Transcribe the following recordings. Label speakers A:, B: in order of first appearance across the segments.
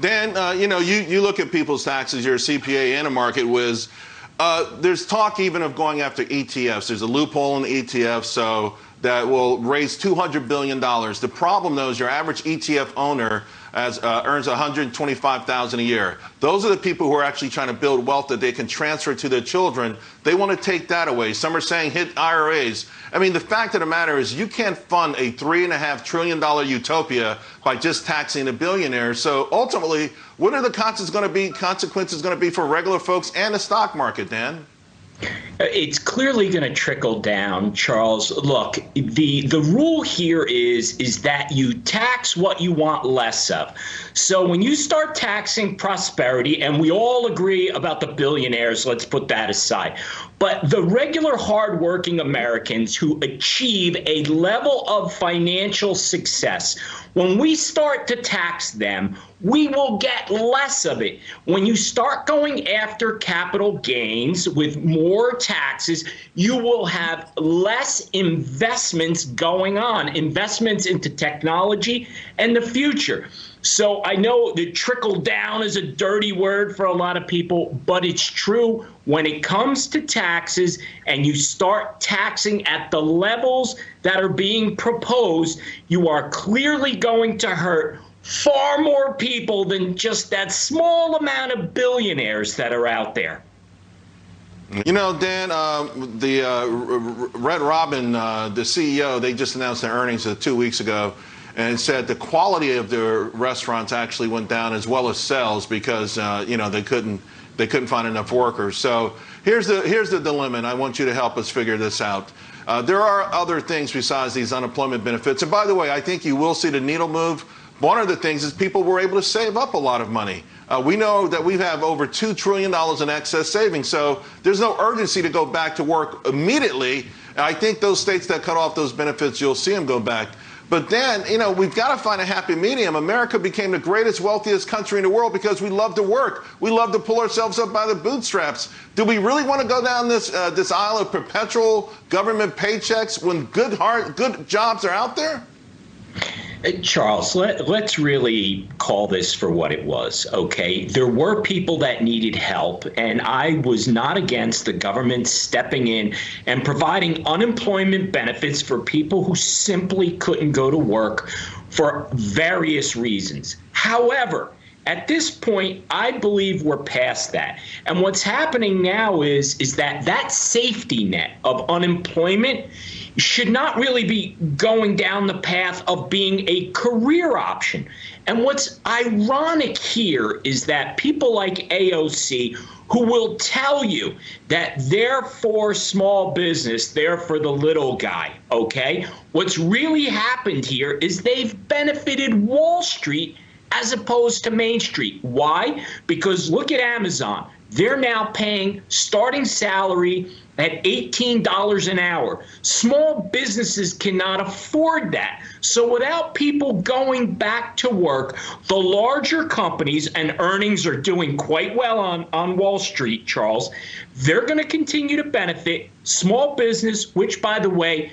A: Dan, you look at people's taxes, you're a CPA and a market whiz. There's talk even of going after ETFs. There's a loophole in the ETF, so that will raise $200 billion. The problem, though, is your average ETF owner earns $125,000 a year. Those are the people who are actually trying to build wealth that they can transfer to their children. They want to take that away. Some are saying hit IRAs. I mean, the fact of the matter is you can't fund a $3.5 trillion utopia by just taxing the billionaires. So ultimately, what are the consequences going to be for regular folks and the stock market, Dan?
B: It's clearly going to trickle down, Charles. Look, the rule here is that you tax what you want less of. So when you start taxing prosperity, and we all agree about the billionaires, let's put that aside, but the regular hardworking Americans who achieve a level of financial success, when we start to tax them, we will get less of it. When you start going after capital gains with more taxes, you will have less investments going on, investments into technology and the future. So I know that trickle down is a dirty word for a lot of people, but it's true. When it comes to taxes and you start taxing at the levels that are being proposed, you are clearly going to hurt far more people than just that small amount of billionaires that are out there.
A: You know, Dan, the Red Robin, the CEO, they just announced their earnings 2 weeks ago, and said the quality of their restaurants actually went down as well as sales because they couldn't find enough workers. So here's the dilemma, and I want you to help us figure this out. There are other things besides these unemployment benefits, and by the way, I think you will see the needle move. One of the things is people were able to save up a lot of money. We know that we have over $2 trillion in excess savings, so there's no urgency to go back to work immediately. And I think those states that cut off those benefits, you'll see them go back. But then, we've got to find a happy medium. America became the greatest, wealthiest country in the world because we love to work. We love to pull ourselves up by the bootstraps. Do we really want to go down this aisle of perpetual government paychecks when good jobs are out there?
B: Charles, let's really call this for what it was, okay? There were people that needed help, and I was not against the government stepping in and providing unemployment benefits for people who simply couldn't go to work for various reasons. However, at this point, I believe we're past that. And what's happening now is that safety net of unemployment should not really be going down the path of being a career option. And what's ironic here is that people like AOC, who will tell you that they're for small business, they're for the little guy, okay? What's really happened here is they've benefited Wall Street as opposed to Main Street. Why? Because look at Amazon. They're now paying starting salary at $18 an hour. Small businesses cannot afford that. So without people going back to work, the larger companies, and earnings are doing quite well on Wall Street, Charles, they're going to continue to benefit. Small business, which, by the way,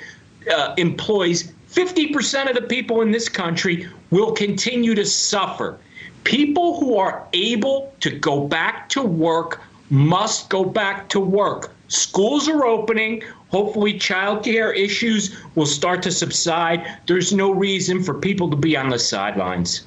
B: employs 50% of the people in this country, will continue to suffer. People who are able to go back to work must go back to work. Schools are opening. Hopefully child care issues will start to subside. There's no reason for people to be on the sidelines.